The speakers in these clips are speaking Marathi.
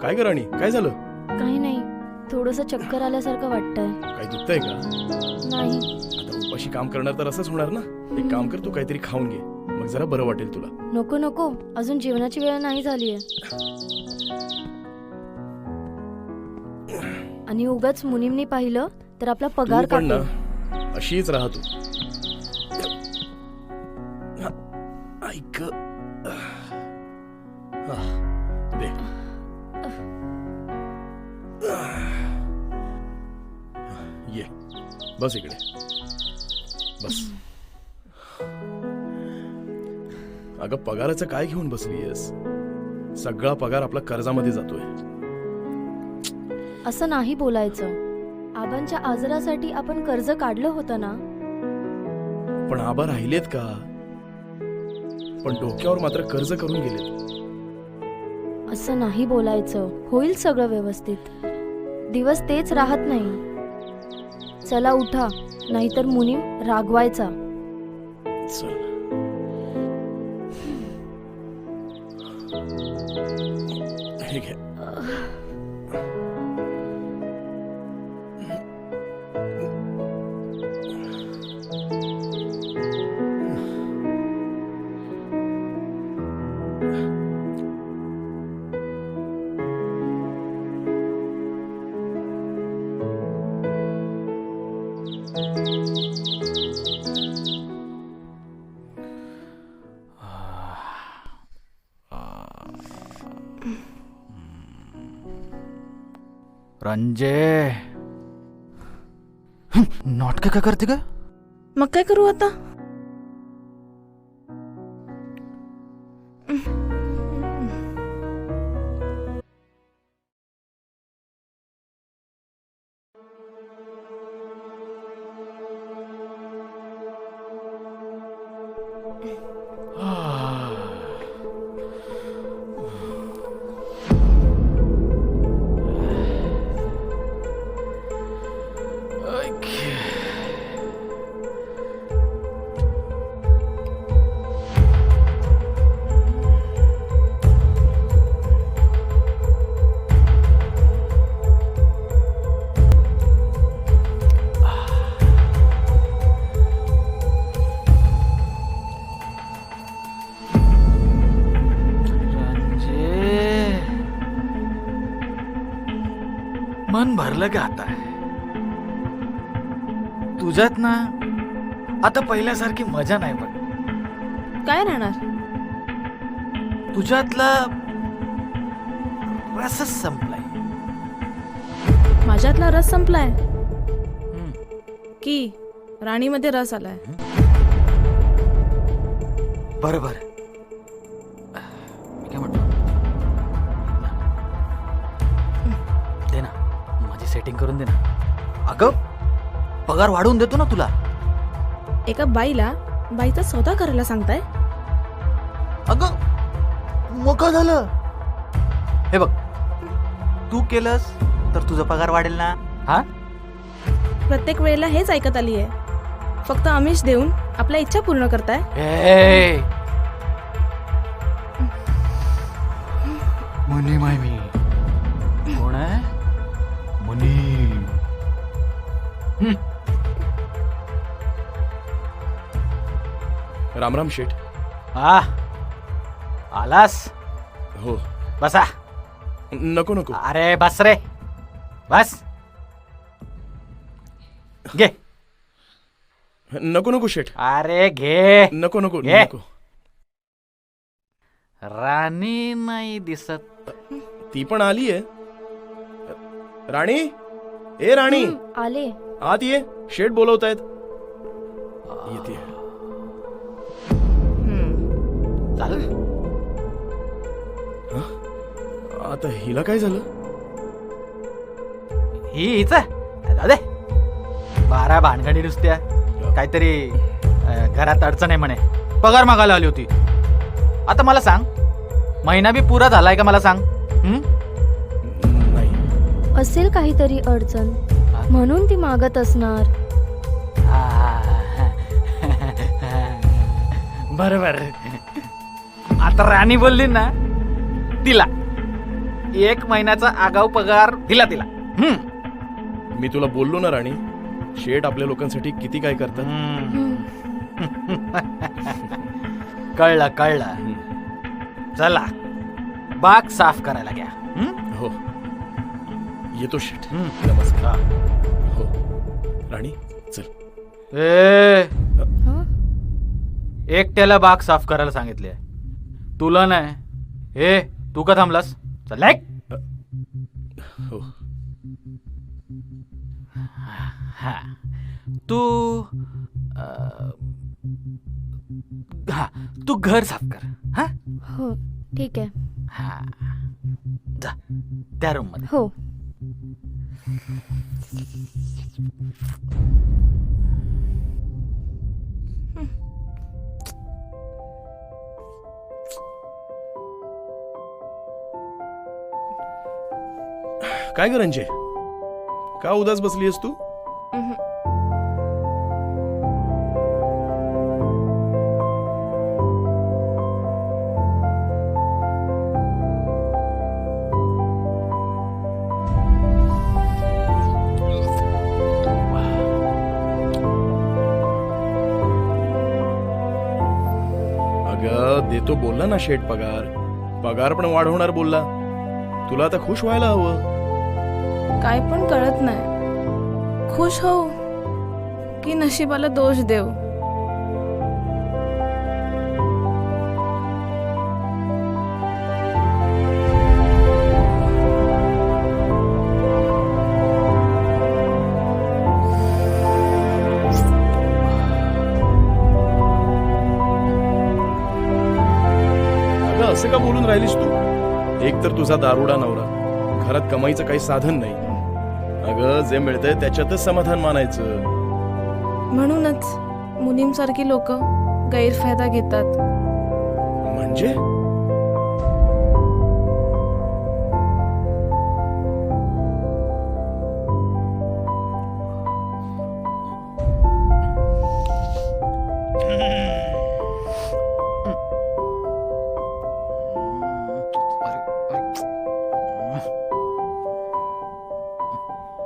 काय ग राणी, काय झालं? काही नाही, थोडस चक्कर आल्यासारखं वाटतंय. काय दुखतंय का? नाही. आता उपाशी काम करणार तर असंच होणार ना. एक काम कर, तू काहीतरी खाऊन घे, मग जरा बरं वाटेल तुला. नको नको, अजून जेवणाची वेळ नाही झालीये. आणि उगाच मुनीमनी पाहिलं तर आपला पगार तू पण ना कापेल. अशीच राहा तू. ऐक, दे. ये, बस इकडे बस. अगं, पगाराचं काय घेऊन बसलीयस? सगळा पगार आपला कर्जामध्ये जातोय. असं नाही बोलायचं. आबांच्या आजारासाठी आपण कर्ज काढलं होतं ना. पण आबा राहिलेत का? पण डोक्यावर मात्र कर्ज करून गेलेत. असं नाही बोलायचं. होईल सगळं व्यवस्थित. दिवस तेच राहत नाही. चला उठा, नाहीतर मुनीम रागवायचा. चल. हे घे. रंजे, नाटक काय करते का? मग काय करू आता? मन भरलं का आता? तुझ्यात ना आता पहिल्यासारखी मजा नाही बघ. काय राहणार? तुझ्यातला रसच संपलाय. माझ्यातला रस संपलाय की राणीमध्ये रस आलाय? बरोबर. मी काय म्हणतो, दे ना, माझी सेटिंग करून दे ना. अगं, पगार वाढवून देतो ना तुला. एका बाईला बाईचा सौदा करायला सांगताय? अगं, मोकळं झालं. हे बघ, तू केलंस तर तुझा पगार वाढेल ना. हा, प्रत्येक वेळेला हेच ऐकत आली आहे. फक्त आमिष देऊन आपल्या इच्छा पूर्ण करताय. ए, मुनीम आहे मी. कोण आहे? मुनीम. राम राम शेठ. आ, आलास? हो. बसा. नको नको. अरे बस रे, बस. घे. नको नको शेठ. अरे घे. नको नको घे. नको. राणी नाही दिसत. ती पण आली आहे. राणी, ए राणी, आले. आत ये. शेठ बोलवतायत. येते. चाल. आता हिला काय झालं? हीच अरे 12 भानगडी नुसत्या काहीतरी घरात अडचण आहे म्हणे, पगार मागायला आली होती. आता मला सांग, महिना बी पुरा झालाय का मला सांग? नाही. असेल काहीतरी अडचण म्हणून ती मागत असणार. बरोबर. आता राणी बोलली ना, तिला 1 महिन्याचा आगाऊ पगार दिला तिला. मी तुला बोललो ना राणी, शेठ आपल्या लोकांसाठी किती काय करतात. कळलं कळलं. चला बाग साफ करायला घ्या. हो येतो शेठ. नमस्कार. हो राणी चल. हं? एकट्याला बाग साफ करायला सांगितले, तुला नाही. हे तू का थांबलास? चल ऐक. हो हा तू हा तू घर साफ कर. हा हो ठीक आहे. हा जा त्या रूम मध्ये. हो. काय ग रंजे, का उदास बसली आहेस तू? अगं देतो बोलला ना शेठ पगार. पगार पण वाढवणार बोलला. तुला आता खुश व्हायला हवं. काय पण कळत नाही, खुश हो की नशिबाला दोष देऊ. अगं असं का बोलून राहिलीस तू? एक तर तुझा दारुडा नवरा, घरात कमाईचं काही साधन नाही. अगं जे मिळतंय त्याच्यातच समाधान मानायचं. म्हणूनच मुनीम सारखी लोक गैरफायदा घेतात. म्हणजे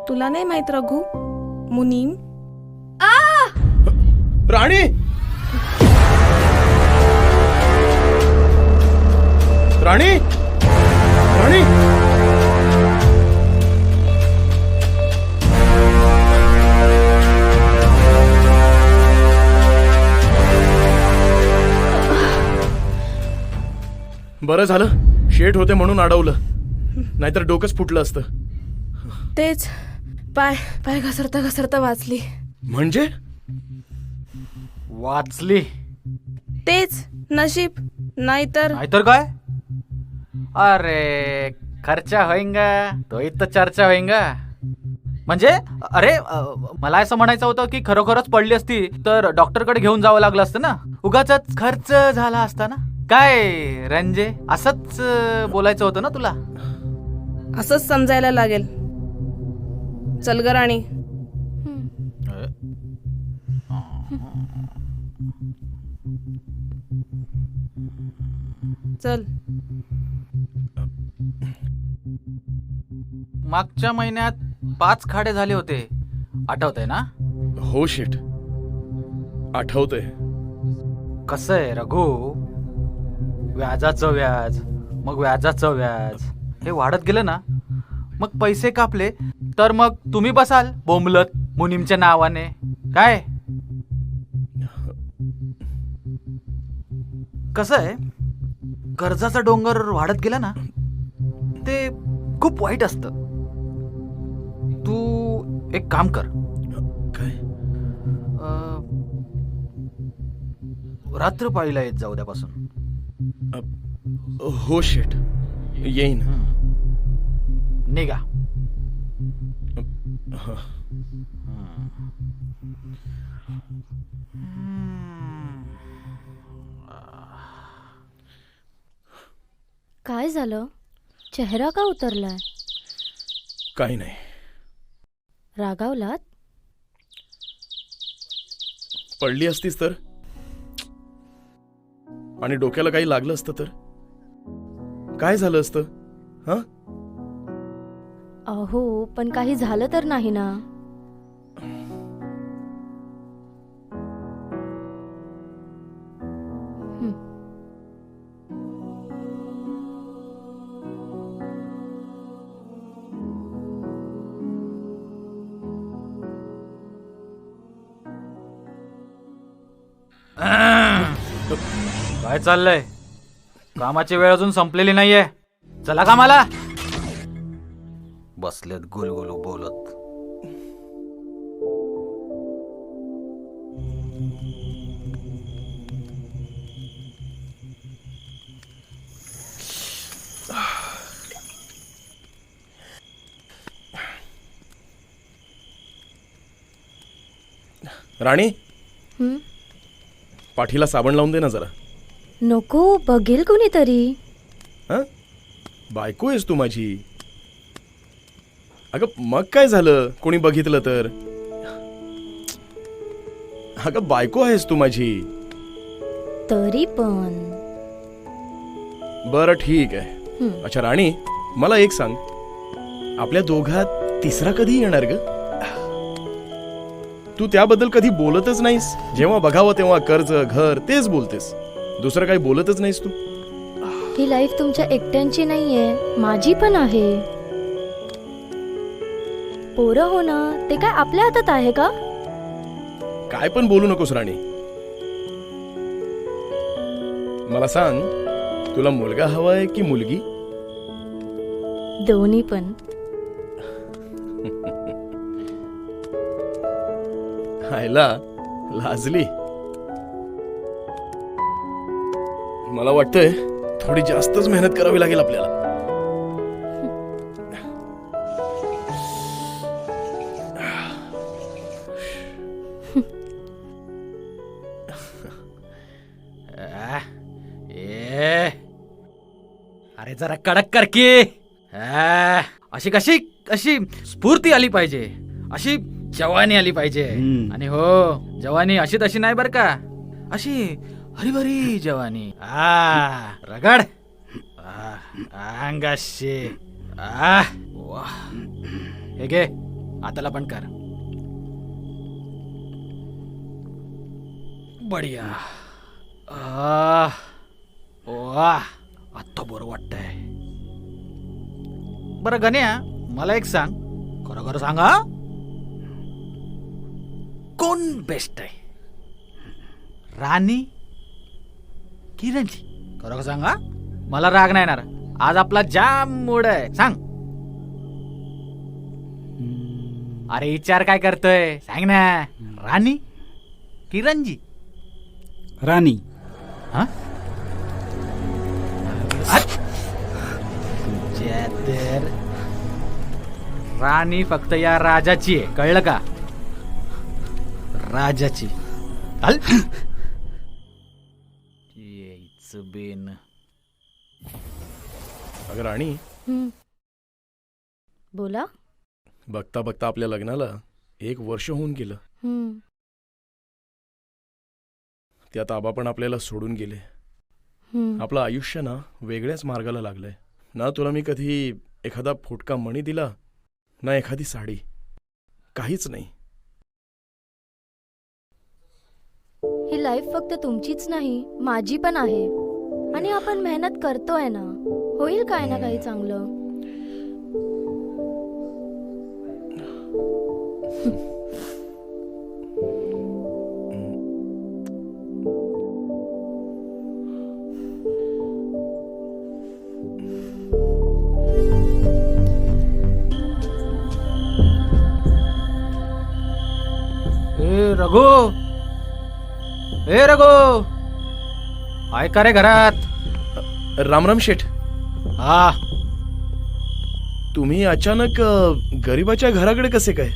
तुला नाही माहित रघु, मुनीम राणी, राणी, राणी. बरं झालं शेठ होते म्हणून अडवलं, नाहीतर डोकंच फुटलं असतं. तेच पाय पाय घसरता घसरता वाचली. म्हणजे वाचली तेच नशीब, नाहीतर नाहीतर काय? अरे खर्चा होईंगा तो इथं चर्चा होईंगा. म्हणजे अरे मला असं म्हणायचं होतं की खरोखरच पडली असती तर डॉक्टरकडे घेऊन जावं लागलं असतं ना, उगाचच खर्च झाला असता ना. काय रंजे, असंच बोलायचं होतं ना तुला? असंच समजायला लागेल. चल ग राणी. चल. मागच्या महिन्यात 5 खाडे झाले होते, आठवतंय ना? हो शेठ आठवतंय. कसं आहे रघु, व्याजाचं व्याज, मग व्याजाचं व्याज हे वाढत गेलं ना, मग पैसे कापले तर मग तुम्ही बसाल बोंबलत मुनीमच्या नावाने. काय कसं आहे, कर्जाचा डोंगर वाढत गेला ना, ते खूप वाईट असतं. तू एक काम कर, काय? रात्रपाळीला येत जा उद्यापासून. हो शेठ येईन. निघा. काय झालं? चेहरा का उतरलाय? काही नाही. रागावलात? पडली असतीस तर, आणि डोक्याला काही लागलं असतं तर काय झालं असतं? हा, अहो पण काही झालं तर नाही ना? हं. काय चाललंय? कामाची वेळ अजून संपलेली नाहीये. चला कामाला. बसलेत गुलगुलू बोलत. राणी, हं? पाठीला साबण लावून दे ना जरा. नको, बघेल कोणीतरी. हा, बायको आहेस तू माझी. अगं मग काय झालं कोणी बघितलं तर? अगं बायको आहेस तू माझी. तरी पण. बरं ठीक आहे. हं. अच्छा राणी, मला एक सांग, आपल्या दोघात तिसरा कधी येणार ग? तू त्याबद्दल कधी बोलतच नाहीस. जेव्हा बघावं तेव्हा कर्ज, घर तेच बोलतेस. दुसरं काही बोलतच नाहीस तू. ही लाईफ तुमच्या एकट्यांची नाहीये, माझी पण आहे. पोरं होणं ते काय आपल्या हातात आहे का? काय पण बोलू नकोस राणी. मला सांग, तुला मुलगा हवाय की मुलगी? दोन्ही पण. हायला लाजली. मला वाटतंय थोडी जास्तच मेहनत करावी लागेल आपल्याला. अरे जरा कडक कर की. अशी कशी अशी स्फूर्ती आली पाहिजे, अशी जवानी आली पाहिजे. आणि हो, जवानी अशी तशी नाही बर का, अशी हरीभरी जवानी. रगड अंगाशी. वाह. हे घे, आताला पण कर. बढिया. वाह, आता बरं वाटतंय. बरं गण्या, मला एक सांग, खरं खरं सांगा, कोण बेस्ट आहे, राणी की रंजी? खरं खरं सांगा. मला राग नाही येणार. आज आपला जाम मूड आहे. सांग. अरे विचार काय करतोय, सांग ना. राणी की रंजी? राणी. हा? तुझ्या तर राणी फक्त या राजाची आहे, कळलं का? राजाची. चाल. यायचं बेन. अगं राणी, हं. बोला. बघता बघता आपल्या लग्नाला 1 वर्ष होऊन गेलं. हं. त्यात आबा पण आपल्याला सोडून गेले. हं. आपलं आयुष्य ना वेगळ्याच मार्गाला लागलंय ना. तुला मी कधी एखादा फुटका मणी दिला ना, एखादी साडी, काहीच नाही. ही लाईफ फक्त तुमचीच नाही, माझी पण आहे. आणि आपण मेहनत करतोय ना, होईल काय ना काही चांगलं. रघु, ए रघु, आहे का रे घरात? रामराम शेठ. हा. तुम्ही अचानक गरिबाच्या घराकडे कसे काय?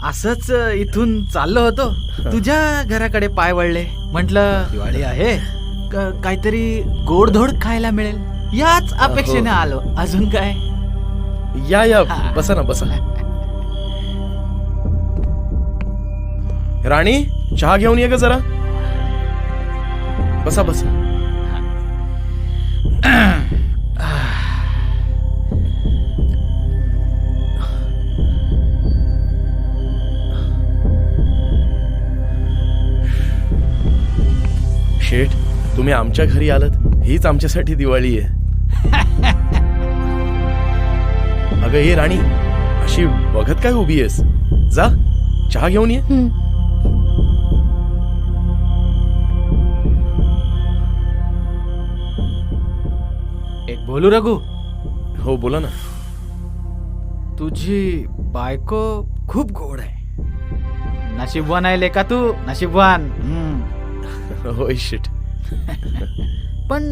असंच इथून चाललो होतो, तुझ्या घराकडे पाय वळले. म्हटलं दिवाळी आहे, काहीतरी गोडधोड खायला मिळेल याच अपेक्षेने आलो. अजून काय? या बसा ना बसा. राणी, चहा घेऊन ये ग जरा. बसा बसा. शेठ, तुम्ही आमच्या घरी आलात हीच आमच्यासाठी दिवाळी आहे. अगं हे राणी, अशी बघत काय उभी आहेस? जा चहा घेऊन ये. एक बोलू रघु? हो बोला ना. तुझी बायको खूप गोड आहे. नशीबवान आहे लेका तू, नशीबवान. होय शेठ. पण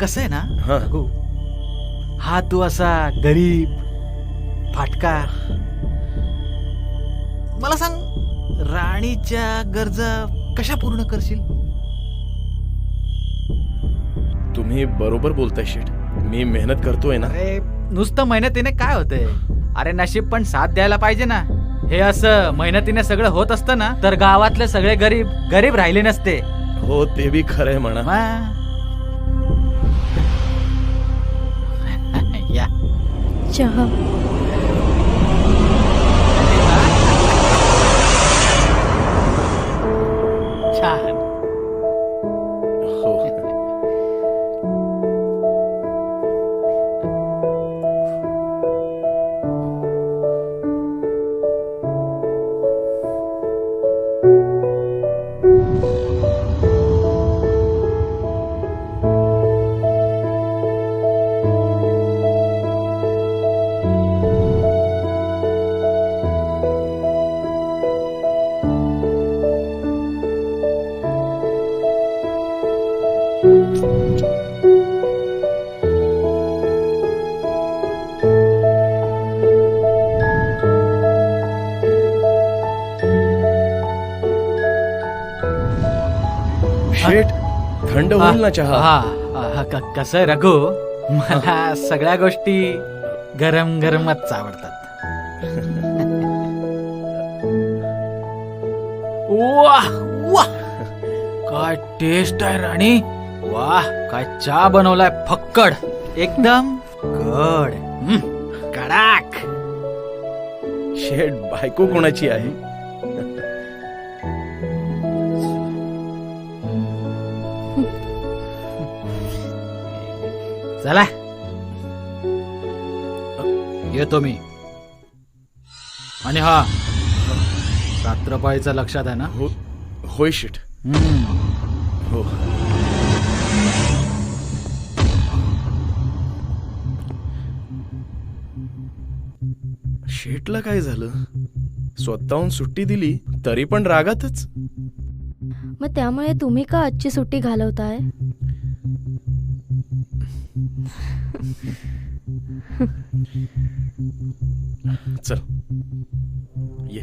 कसं आहे ना हा. रघु, हा तू असा गरीब फाटका, मला सांग, राणीच्या गरजा कशा पूर्ण करशील? तुम्ही बरोबर बोलताय शेठ. मी मेहनत करतोय ना. अरे नुसतं मेहनतीने काय होतंय? अरे नशीब पण साथ द्यायला पाहिजे ना. हे असं मेहनतीने सगळं होत असतं ना, तर गावातले सगळे गरीब गरीब राहिले नसते. हो ते बी खरंय म्हणा. या चहा. छान. हो. शेठ, थंड होईल ना चहा? कसं आहे रघु, मला सगळ्या गोष्टी गरम गरमच आवडतात. वाह वाह, काय टेस्ट आहे राणी. वाह, काय चहा बनवलाय फक्कड, एकदम गड, कडाक. शेठ, बायको कोणाची आहे? चला येतो मी. आणि हा, रात्रपाळीचं लक्षात आहे ना? हो होय शेठ. हो. शेठला काय झालं? स्वतःहून सुट्टी दिली तरी पण रागातच. मग त्यामुळे तुम्ही का आजची सुट्टी घालवताय? चल ये.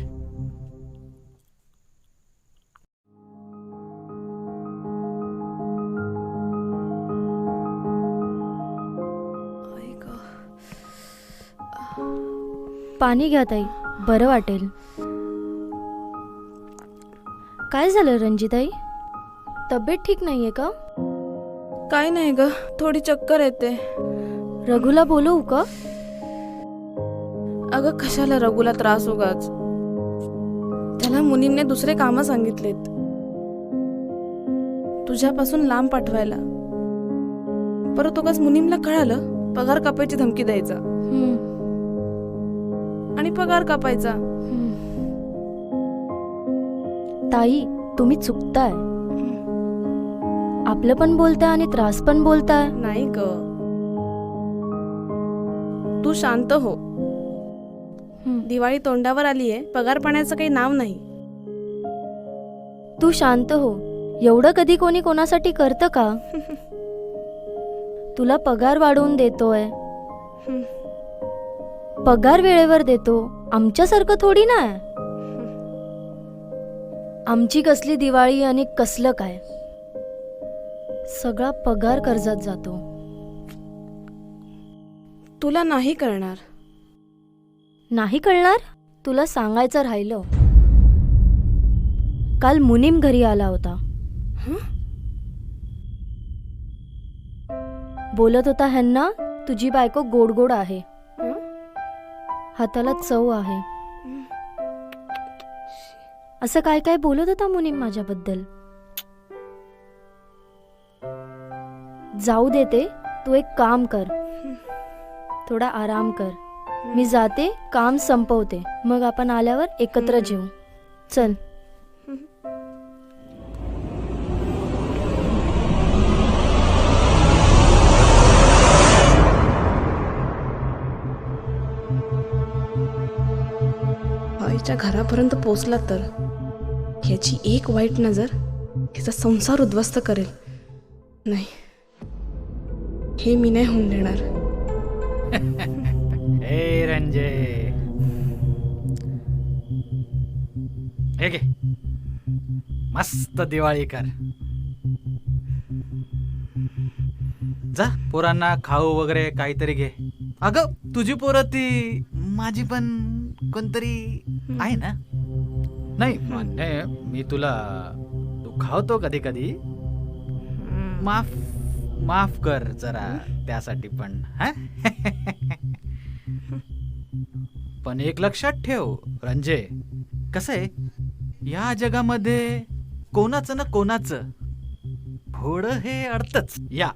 पाणी घ्या ताई, बरं वाटेल. काय झालं रंजिताई? तब्येत ठीक नाहीये का? काय नाही ग, थोडी चक्कर येते. रघुला बोलवू का? अगं कशाला रघुला त्रास उगाच. त्याला मुनींने दुसरे कामं सांगितलेत, तुझ्यापासून लांब पाठवायला. परत उगाच मुनीमला कळालं, पगार कापायची धमकी द्यायचा आणि पगार कापायचा. ताई, तुम्ही चुकताय. आपलं पण बोलताय आणि त्रास पण बोलताय. नाही ग, तू शांत हो. दिवाळी तोंडावर आलीये, पगार पाण्याचं काही नाव नाही. तू शांत हो. एवढं कधी कोणी कोणासाठी करतं का? तुला पगार वाढवून देतोय, पगार वेळेवर देतो, आमच्यासारखं थोडी ना. आमची कसली दिवाळी आणि कसलं काय, सगळा पगार कर्जात जातो. तुला नाही कळणार. नाही कळणार? तुला सांगायचं राहिलं. काल मुनीम घरी आला होता. बोलत होता ह्यांना तुझी बायको गोड गोड आहे, हाताला चव आहे, असं काय काय बोलत होता मुनीम माझ्याबद्दल. जाऊ देते, तू एक काम कर, थोडा आराम कर. मी जाते, काम संपवते, मग आपण आल्यावर एकत्र जेवू. चल. आईच्या घरापर्यंत पोचला तर ह्याची एक वाईट नजर ह्याचा संसार उद्ध्वस्त करेल. नाही, हे मी नाही होऊन देणार. ए रंजे, हे घे, मस्त दिवाळी कर. जा, पोरांना खाऊ वगैरे काहीतरी घे. अगं, तुझी पोरं ती माझी पण कोणतरी आहे ना? नाही म्हणजे मी तुला दुखावतो कधी कधी, माफ माफ कर जरा त्यासाठी पण. हा पण एक लक्षात ठेव रंजे, कसं आहे, या जगामध्ये कोणाचं ना कोणाचं थोडं हे अडतच या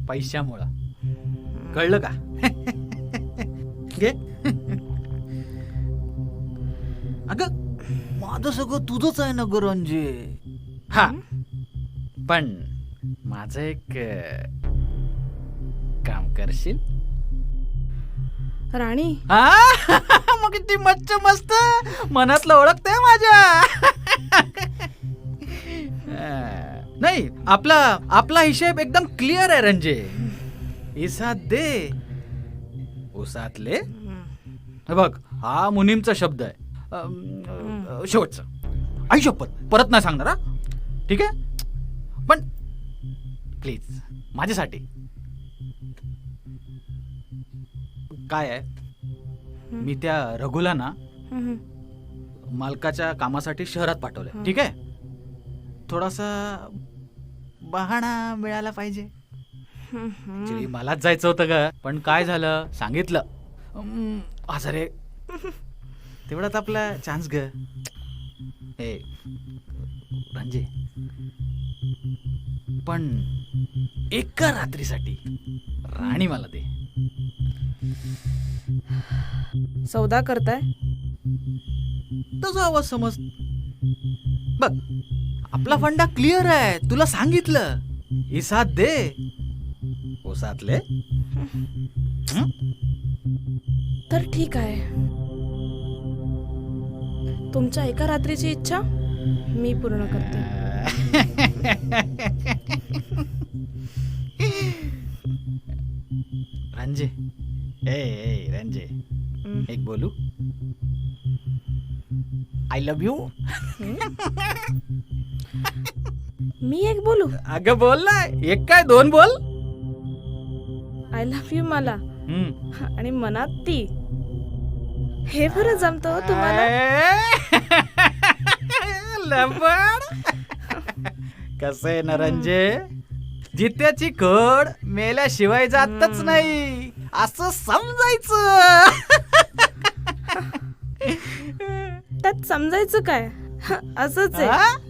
पैशामुळं. कळलं का? घे. अगं, माझं सगळं तुझंच आहे ना ग रंजे. हा, पण माझं एक काम करशील? राणी, मग ती मच्छ मस्त मनातलं ओळखते माझ्या. नाही, आपला हिशेब एकदम क्लिअर आहे रंजे. इसात दे, उसातले. हे बघ, हा मुनीमचा शब्द आहे, शेवटचं. आई शपथ, परत नाही सांगणार हा, ठीक आहे? पण प्लीज माझ्यासाठी. काय आहे, मी त्या रघुला ना मालकाच्या कामासाठी शहरात पाठवलंय, ठीक आहे? थोडासा बहाणा मिळाला पाहिजे. Actually मलाच जायचं होतं ग, पण काय झालं सांगितलं. अरे तेवढाच आपला चान्स ग. ए रंजे, पण एका रात्रीसाठी राणी मला दे. सौदा करताय? तुझा आवाज समज. बघ, आपला फंडा क्लिअर आहे, तुला सांगितलं. इसात दे, ओसातले. तर ठीक आहे, तुमच्या एका रात्रीची इच्छा मी पूर्ण करते. रंजे, ए रंजे, एक बोलू? I love you. मी एक बोलू? अगं बोल ना, एक काय दोन बोल. आय लव्ह यू मला, आणि मनात ती. हे बरं जमतं तुम्हाला. लबड. कसं आहे ना रंजे, जित्याची खोड मेल्याशिवाय जातच नाही, असं समजायचं. त्यात समजायचं काय, असंच आहे.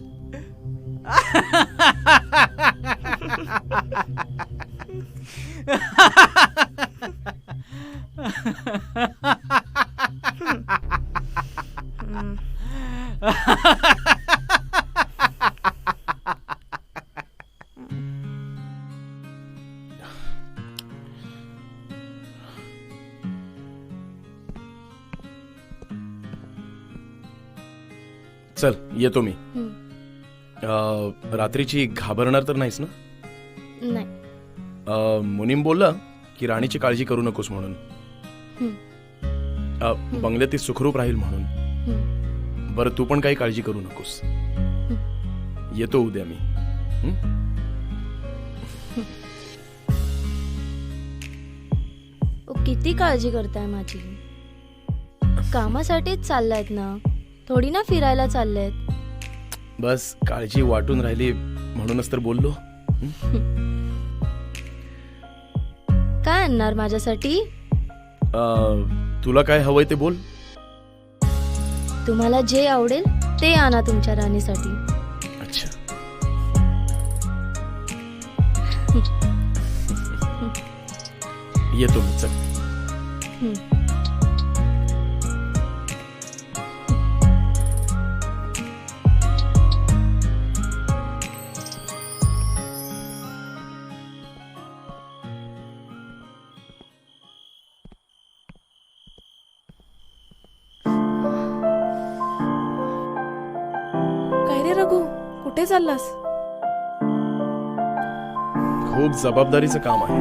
चल येतो मी. रात्रीची घाबरणार तर नाहीस ना? नाही. मुनीम बोलला की राणीची काळजी करू नकोस म्हणून. हं. बंगल्यात ती सुखरूप राहील म्हणून. बरं, तू पण काही काळजी करू नकोस. येतो उद्या मी. किती काळजी करताय माझी? कामासाठीच चाललायत ना, थोडी ना फिरायला चाललेत. बस काळजी वाटून राहिली म्हणूनच तर बोललो. काय आणणार माझ्यासाठी? तुला काय हवंय ते बोल. तुम्हाला जे आवडेल ते आणा तुमच्या राणीसाठी. अच्छा. येतो मी, चल. हं. काय रे रघु, कुठे चाललास? खूप जबाबदारीचं काम आहे.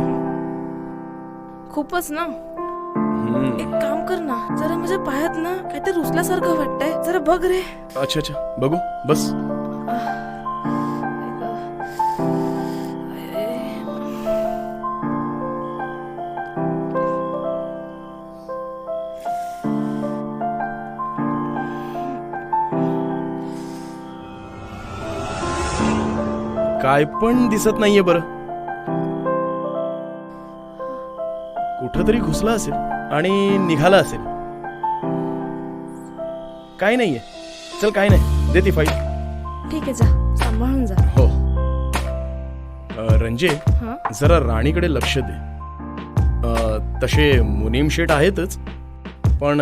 खूपच ना. हम्म. एक काम कर ना, जरा माझ्या पायात ना काहीतरी रुसल्यासारखं वाटतंय, जरा बघ रे. अच्छा अच्छा, बघू, बस. काय पण दिसत नाहीये बरं. कुठंतरी घुसला असेल आणि निघाला असेल. काय नाहीये. चल, काय नाही, दे ती फाईल. ठीक आहे, जा सांभाळून जा. हो. रंजे, हा, जरा राणीकडे लक्ष दे. तसे मुनीम शेठ आहेतच, पण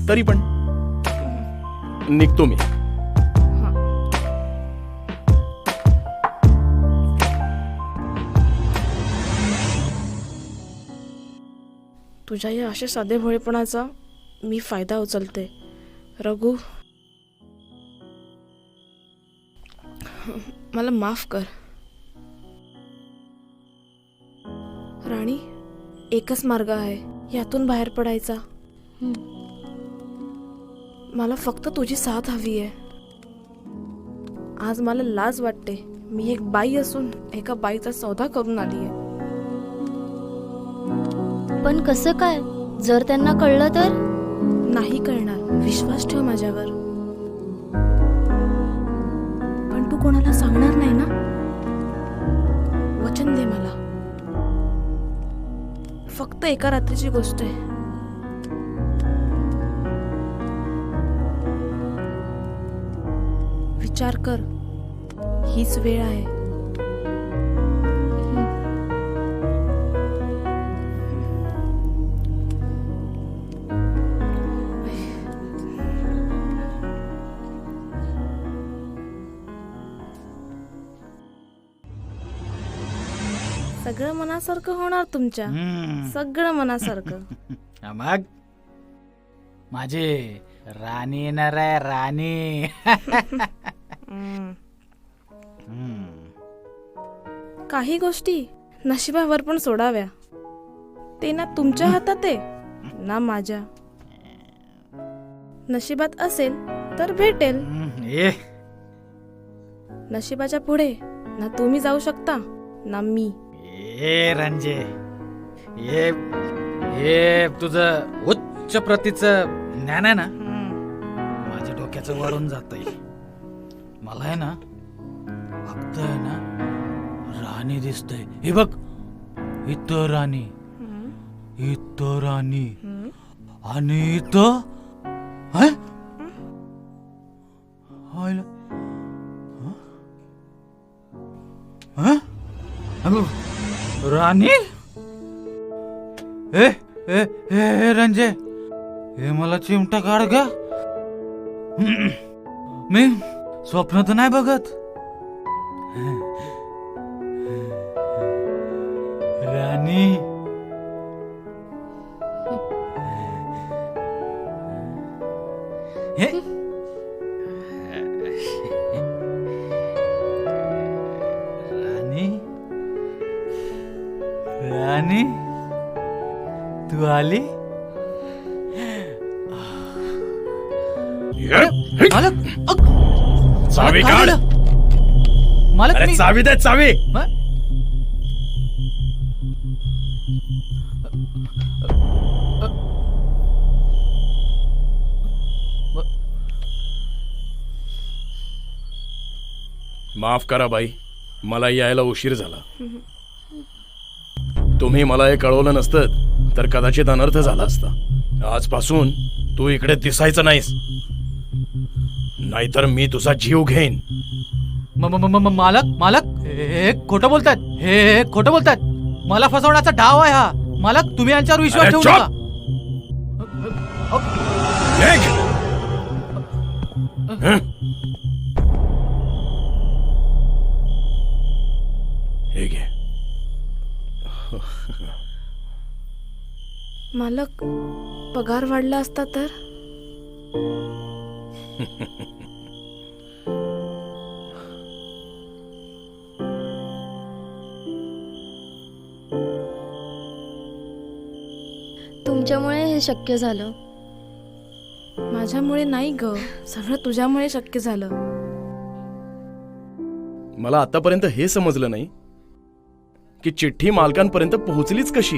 तरी पण निघतो मी. तुझ्या या अशा साधे भोळेपणाचा मी फायदा उचलते रघु. मला माफ कर. राणी, एकच मार्ग आहे यातून बाहेर पडायचा. हं. मला फक्त तुझी साथ हवी आहे. आज मला लाज वाटते, मी एक बाई असून एका बाईचा सौदा करून आली आहे. पण कसं काय? जर त्यांना कळलं तर? नाही कळणार, विश्वास ठेव माझ्यावर. पण तू कोणाला सांगणार नाही ना? वचन दे मला. फक्त एका रात्रीची गोष्ट आहे. विचार कर, हीच वेळ आहे. सगळं मनासारखं होणार तुमच्या. सगळं मनासारखं. मग माझी राणी येणार आहे, राणी. काही गोष्टी नशिबावर पण सोडाव्या. ते ना तुमच्या हातात आहे ना माझ्या. नशिबात असेल तर भेटेल. नशिबाच्या पुढे ना तुम्ही जाऊ शकता ना मी. ए रंजे, हे तुझं उच्च प्रतीचं ज्ञान आहे ना, माझ्या डोक्याचं वरून जातंय. मला आहे ना फक्त आहे ना राणी दिसतंय. हे बघ, इथं राणी, इथं राणी आणि इथं राणी. ए ए ए रंजे, हे मला चिमटा काढ का? मी स्वप्न तर नाही बघत. राणी, हे राणी, राणी. तू आली? मालक चावी काय काढ. झालं? मालक अरे मी- चावी दे चावी. म- माफ करा बाई, मला यायला उशीर झाला. तुम्ही मला हे कळवलं नसतं तर कदाचित अनर्थ झाला असता. आजपासून तू इकडे दिसायचं नाहीस, नाहीतर मी तुझा जीव घेईन. मालक मालक हे खोटं बोलतायत, हे खोटं बोलतायत. मला फसवण्याचा डाव आहे हा. मालक तुम्ही यांच्यावर विश्वास अरे ठेवू चुप! नका. निघ! हं? हे घे. मालक, पगार वाढला असता तर? तुमच्यामुळे हे शक्य झालं. माझ्यामुळे नाही ग, सगळं तुझ्यामुळे शक्य झालं. मला आतापर्यंत हे समजलं नाही की चिठ्ठी मालकांपर्यंत पोहोचलीच कशी.